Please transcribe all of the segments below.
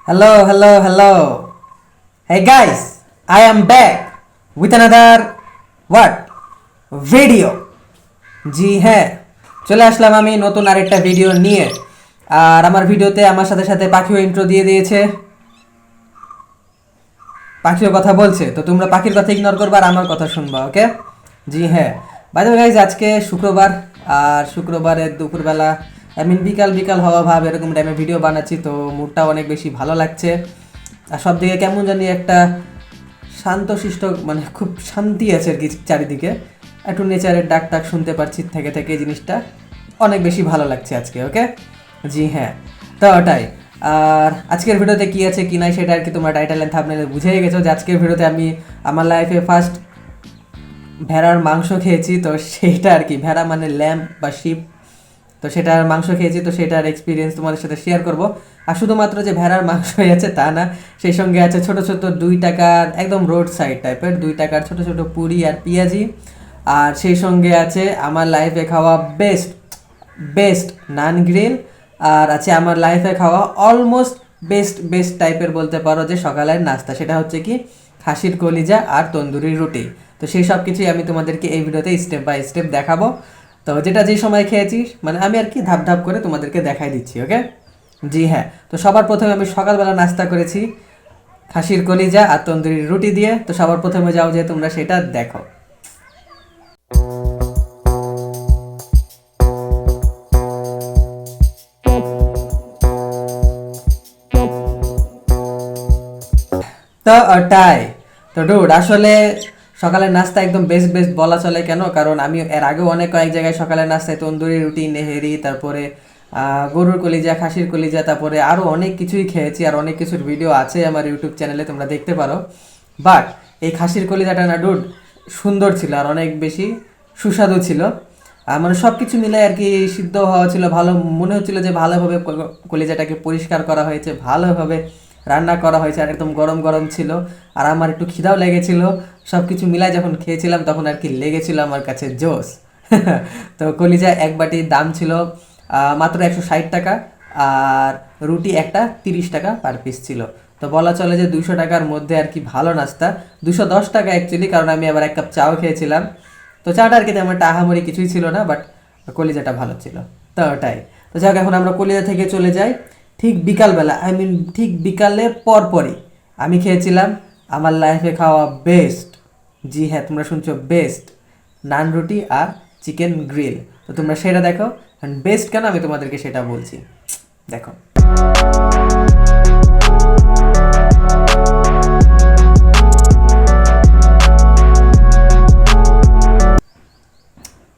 Hello, hello, hello. Hey guys, I am back with another what? Video. জি হ্যাঁ, চলে আসলাম আমি নতুন আরেকটা ভিডিও নিয়ে। আর আমার ভিডিওতে আমার সাথে সাথে পাখিও ইন্ট্রো দিয়ে দিয়েছে, পাখিও কথা বলছে। তো তোমরা পাখির কথা ইগনোর করবা আর আমার কথা শুনবা, ওকে? জি হ্যাঁ। বাই দ্য ওয়ে গাইজ, আজকে শুক্রবার, আর শুক্রবারের দুপুরবেলা বিকাল বিকাল হওয়া ভাব এরকম টাইমে ভিডিও বানাচ্ছি, তো মুডটা অনেক বেশি ভালো লাগছে। আর সব দিকে কেমন জানি একটা শান্তশিষ্ট, মানে খুব শান্তি আছে আর কি চারিদিকে। একটু নেচারের ডাক টাক শুনতে পারছি থেকে থেকে, এই জিনিসটা অনেক বেশি ভালো লাগছে আজকে, ওকে? জি হ্যাঁ, তো ওটাই। আর আজকের ভিডিওতে কী আছে কি নাই সেটা আর কি তোমরা টাইটেল এন্ড থাম্বনেলে বুঝেই গেছো যে আজকের ভিডিওতে আমি আমার লাইফে ফার্স্ট ভেড়ার মাংস খেয়েছি। তো সেইটা আর কি, ভেড়া মানে ল্যাম্প বা শিপ, তো সেটার মাংস খেয়েছি, তো সেটার এক্সপিরিয়েন্স তোমাদের সাথে শেয়ার করব। আর শুধুমাত্র যে ভেড়ার মাংসই আছে তা না, সেই সঙ্গে আছে ছোট ছোট 2 টাকার একদম রোড সাইড টাইপের 2 টাকার ছোট ছোট পুরি আর পেঁয়াজি। আর সেই সঙ্গে আছে আমার লাইফে খাওয়া বেস্ট বেস্ট নান গ্রিল। আর আছে আমার লাইফে খাওয়া অলমোস্ট বেস্ট বেস্ট টাইপের বলতে পারো যে সকালের নাস্তা, সেটা হচ্ছে কি খাসির কলিজা আর তন্দুরি রুটি। তো সেই সব কিছুই আমি তোমাদেরকে এই ভিডিওতে স্টেপ বাই স্টেপ দেখাবো। তো যেটা যে সময় খেয়েছি, মানে আমি আর কি ধাপ ধাপ করে তোমাদেরকে দেখাই দিচ্ছি, ওকে? জি হ্যাঁ। তো সবার প্রথমে আমি সকালবেলা নাস্তা করেছি খাসির কলিজা আর তন্দুরি রুটি দিয়ে। তো সবার প্রথমে যাও যে তোমরা সেটা দেখো। তো ওটাই। তো ডুড, আসলে সকালের নাস্তা একদম বেস্ট বেস্ট বলা চলে, কেন? কারণ আমি এর আগেও অনেক কয়েক জায়গায় সকালের নাস্তায় তন্দুরি রুটি, নেহেরি, তারপরে গরুর কলিজা, খাসির কলিজা, তারপরে আরও অনেক কিছুই খেয়েছি। আর অনেক কিছুর ভিডিও আছে আমার ইউটিউব চ্যানেলে, তোমরা দেখতে পারো। বাট এই খাসির কলিজাটা না ডুড, সুন্দর ছিল আর অনেক বেশি সুস্বাদু ছিল। মানে সব কিছু মিলে আর কি সিদ্ধ হওয়া ছিল, ভালো মনে হচ্ছিল যে ভালোভাবে কলিজাটাকে পরিষ্কার করা হয়েছে, ভালোভাবে রান্না করা হয়েছে, আর একদম গরম গরম ছিল। আর আমার একটু খিদাও লেগেছিল, সব কিছু মিলায় যখন খেয়েছিলাম তখন আর কি লেগেছিল আমার কাছে জোস। তো কলিজা এক বাটির দাম ছিল মাত্র 160 টাকা, আর রুটি একটা 30 টাকা পার পিস ছিল। তো বলা চলে যে 200 টাকার মধ্যে আর কি ভালো নাস্তা। 210 টাকা অ্যাকচুয়ালি, কারণ আমি আবার 1 কাপ চাও খেয়েছিলাম। তো চাটা আর কি তেমন একটা আহামরি কিছুই ছিল না, বাট কলিজাটা ভালো ছিল। তো ওটাই। তো যাক, এখন আমরা কলিজা থেকে চলে যাই ঠিক বিকালবেলা, ঠিক বিকালের পরপরই আমি খেয়েছিলাম আমার লাইফে খাওয়া বেস্ট, জি হ্যাঁ তোমরা শুনছো বেস্ট, নান রুটি আর চিকেন গ্রিল। তো তোমরা সেটা দেখো। বেস্ট কেন আমি তোমাদেরকে সেটা বলছি, দেখো।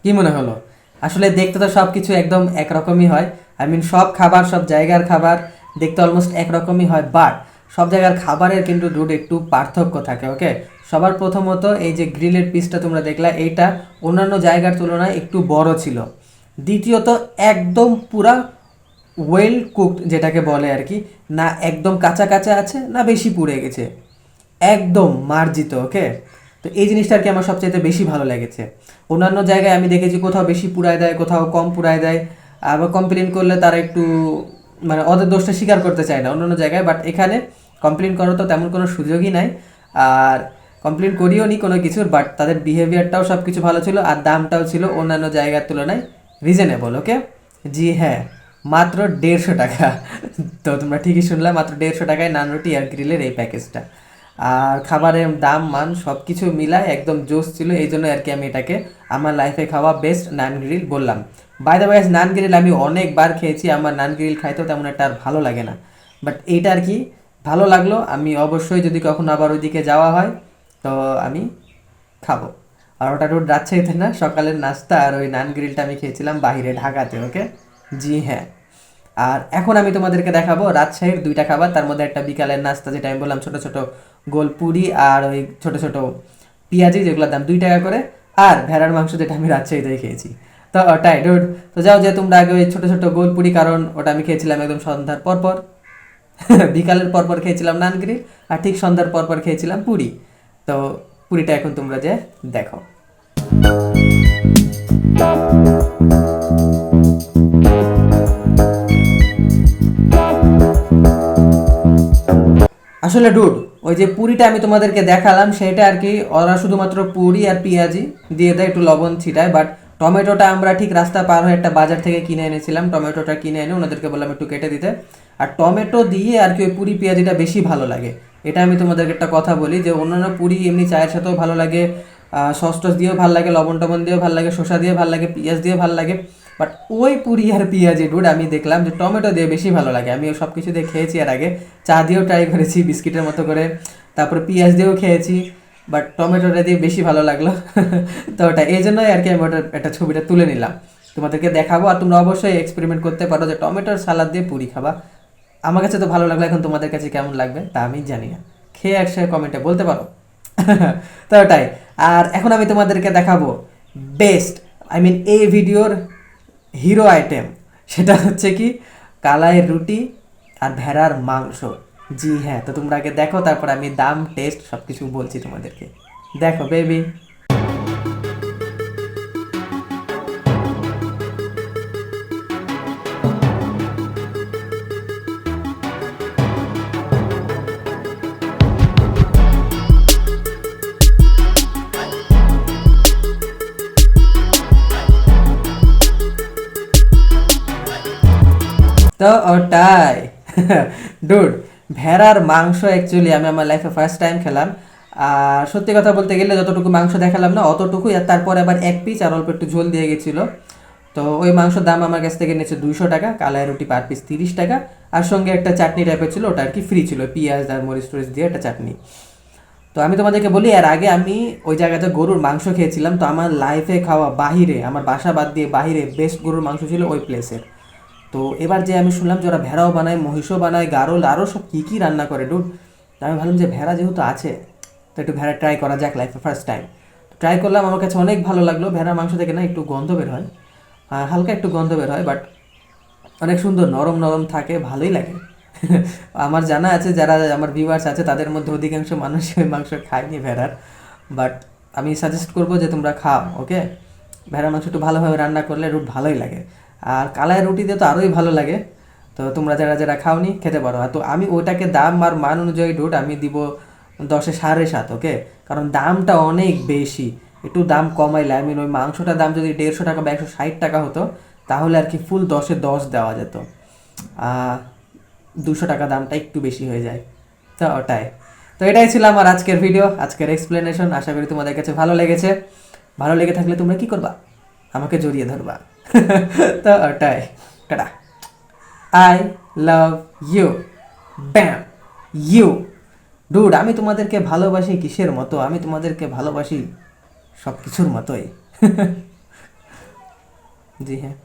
কি মনে হলো? আসলে দেখতে তো সব কিছু একদম একরকমই হয়। সব খাবার, সব জায়গার খাবার দেখতে অলমোস্ট একরকমই হয়, বাট সব জায়গার খাবারের কিন্তু দুটো একটু পার্থক্য থাকে, ওকে? সবার প্রথমত এই যে গ্রিলের পিসটা তোমরা দেখলা, এইটা অন্যান্য জায়গার তুলনায় একটু বড় ছিল। দ্বিতীয়ত একদম পুরা ওয়েল কুকড যেটাকে বলে আর কি, না একদম কাঁচা কাঁচা আছে না বেশি পুড়ে গেছে, একদম মার্জিত, ওকে? তো এই জিনিসটা আর কি আমার সবচাইতে বেশি ভালো লেগেছে। অন্যান্য জায়গায় আমি দেখেছি কোথাও বেশি পুড়ায় দেয়, কোথাও কম পুড়ায় দেয়, আবার কমপ্লেন করলে তারা একটু মানে ওদের দোষটা স্বীকার করতে চায় না অন্যান্য জায়গায়, বাট এখানে কমপ্লেন করার তো তেমন কোনো সুযোগই নাই। আর কমপ্লেন করিও নি কোনো কিছুর, বাট তাদের বিহেভিয়ারটাও সব কিছু ভালো ছিল, আর দামটাও ছিল অন্যান্য জায়গার তুলনায় রিজনেবল, ওকে? জি হ্যাঁ, মাত্র 150 টাকা। তো তোমরা ঠিকই শুনলে, মাত্র 150 টাকায় নান রুটি আর গ্রিলের এই প্যাকেজটা। আর খাবারের দাম মান সব কিছু মিলায় একদম জোস ছিল, এই জন্য আর কি আমি এটাকে আমার লাইফে খাওয়া বেস্ট নান গ্রিল বললাম। By the way, naan grill আমি অনেকবার খেয়েছি, আমার নান গ্রিল খাইতেও তেমন একটা আর ভালো লাগে না, বাট এইটা আর কি ভালো লাগলো। আমি অবশ্যই যদি কখনো আবার ওইদিকে যাওয়া হয় তো আমি খাবো। আর ওটা রোড রাজশাহীতে না, সকালের নাস্তা আর ওই নান গ্রিলটা আমি খেয়েছিলাম বাইরে ঢাকাতে, ওকে? জি হ্যাঁ। আর এখন আমি তোমাদেরকে দেখাবো রাজশাহীর 2টা খাবার, তার মধ্যে একটা বিকালের নাস্তা যেটা আমি বললাম ছোট ছোট গোল পুরি, আর ওই ছোট ছোট পেঁয়াজি যেগুলোর দাম 2 টাকা করে, আর ভেড়ার মাংস যেটা আমি রাজশাহীতে খেয়েছি। তো ওটাই ডুড। তো যাও যে তোমরা আগে ওই ছোট ছোট গোল পুরি, কারণ ওটা আমি খেয়েছিলাম একদম সন্ধ্যার পরপর। বিকালের পরপর খেয়েছিলাম নান গ্রিল, আর ঠিক সন্ধ্যার পরপর খেয়েছিলাম পুরি। তো পুরিটা এখন তোমরা যে দেখো। আসলে ডুড, ওই যে পুরিটা আমি তোমাদেরকে দেখালাম সেটা আর কি ওরা শুধুমাত্র পুরি আর পেঁয়াজি দিয়ে দেয়, একটু লবণ ছিটায়। বাট টমেটোটা আমরা ঠিক রাস্তা পার হয়ে একটা বাজার থেকে কিনে এনেছিলাম, টমেটোটা কিনে এনে ওনাদেরকে বললাম একটু কেটে দিতে। আর টমেটো দিয়ে আর কি ওই পুরি পেঁয়াজিটা বেশি ভালো লাগে। এটা আমি তোমাদেরকে একটা কথা বলি যে অন্যান্য পুরি এমনি চায়ের সাথেও ভালো লাগে, সস টস দিয়েও ভালো লাগে, লবণ টবণ দিয়েও ভালো লাগে, শসা দিয়ে ভালো লাগে, পেঁয়াজ দিয়ে ভালো লাগে। বাট ওই পুরি আর পেঁয়াজি ডুড আমি দেখলাম যে টমেটো দিয়ে বেশি ভালো লাগে। আমি সব কিছু দিয়ে খেয়েছি এর আগে, চা দিয়েও ট্রাই করেছি বিস্কিটের মতো করে, তারপরে পেঁয়াজ দিয়েও খেয়েছি, বাট টমেটোটা দিয়ে বেশি ভালো লাগলো। তো ওটা এই জন্যই আর কি আমি ওটার একটা ছবিটা তুলে নিলাম, তোমাদেরকে দেখাবো। আর তোমরা অবশ্যই এক্সপেরিমেন্ট করতে পারো যে টমেটোর সালাদ দিয়ে পুরি খাবা। আমার কাছে তো ভালো লাগলো, এখন তোমাদের কাছে কেমন লাগবে তা আমি জানি না, খেয়ে একসাথে কমেন্টে বলতে পারো। তো ওটাই। আর এখন আমি তোমাদেরকে দেখাবো বেস্ট, আই মিন এই ভিডিওর হিরো আইটেম, সেটা হচ্ছে কি কালাইয়ের রুটি আর ভেড়ার মাংস। জি হ্যাঁ, তো তোমরা আগে দেখো, তারপর আমি দাম টেস্ট সব কিছু বলছি তোমাদেরকে। দেখো বেবি। তো ওটাই। ডুড, ভেড়ার মাংস অ্যাকচুয়ালি আমি আমার লাইফে ফার্স্ট টাইম খেলাম। আর সত্যি কথা বলতে গেলে যতটুকু মাংস দেখালাম না অতটুকুই, আর তারপর আবার এক পিস আর অল্প একটু ঝোল দিয়ে গেছিলো। তো ওই মাংসর দাম আমার কাছ থেকে নিয়েছে 200 টাকা, কালাই রুটি পার পিস 30 টাকা, আর সঙ্গে একটা চাটনি টাইপের ছিল, ওটা আর কি ফ্রি ছিল, পেঁয়াজ আর মরিচ টরিচ দিয়ে একটা চাটনি। তো আমি তোমাদেরকে বলি, এর আগে আমি ওই জায়গাতে গরুর মাংস খেয়েছিলাম, তো আমার লাইফে খাওয়া বাহিরে, আমার বাসা বাদ দিয়ে বাহিরে বেস্ট গরুর মাংস ছিল ওই প্লেসের। তো এবার যে আমি শুনলাম যে ওরা ভেড়াও বানায়, মহিষও বানায়, গারল আরও সব কী কী রান্না করে ডুড। তো আমি ভাবলাম যে ভেড়া যেহেতু আছে তো একটু ভেড়া ট্রাই করা যাক, লাইফে ফার্স্ট টাইম ট্রাই করলাম। আমার কাছে অনেক ভালো লাগলো। ভেড়ার মাংস থেকে না একটু গন্ধ বের হয়, হালকা একটু গন্ধ বের হয়, বাট অনেক সুন্দর নরম নরম থাকে, ভালোই লাগে। আমার জানা আছে যারা আমার ভিউয়ার্স আছে তাদের মধ্যে অধিকাংশ মানুষ ওই মাংস খায়নি ভেড়ার, বাট আমি সাজেস্ট করবো যে তোমরা খাও, ওকে। ভেড়ার মাংস একটু ভালোভাবে রান্না করলে রুট ভালোই লাগে, আর কালাই রুটি দিয়ে তো আরোই ভালো লাগে। তো তোমরা যারা যারা খাওনি খেতে পারো। আর তো আমি ওটাকে দাম আর মান অনুযায়ী ডুট আমি দিব 10-এ 7.5, ওকে। কারণ দামটা অনেক বেশি, একটু দাম কমাইলে, আই মিন ওই মাংসটার দাম যদি 150 টাকা বা 160 টাকা হতো তাহলে আর কি ফুল 10-এ 10 দেওয়া যেত। 200 টাকা দামটা একটু বেশি হয়ে যায়। তো ওটাই। তো এটাই ছিল আমার আজকের ভিডিও, আজকের এক্সপ্লেনেশন। আশা করি তোমাদের কাছে ভালো লেগেছে। ভালো লেগে থাকলে তোমরা কি করবা, আমাকে জড়িয়ে ধরবা। তো ওটাই। Tata. I love you. Bam. You. Dude, আমি তোমাদেরকে ভালোবাসি কিসের মতো, আমি তোমাদেরকে ভালোবাসি সব কিছুর মতোই। জি হ্যাঁ।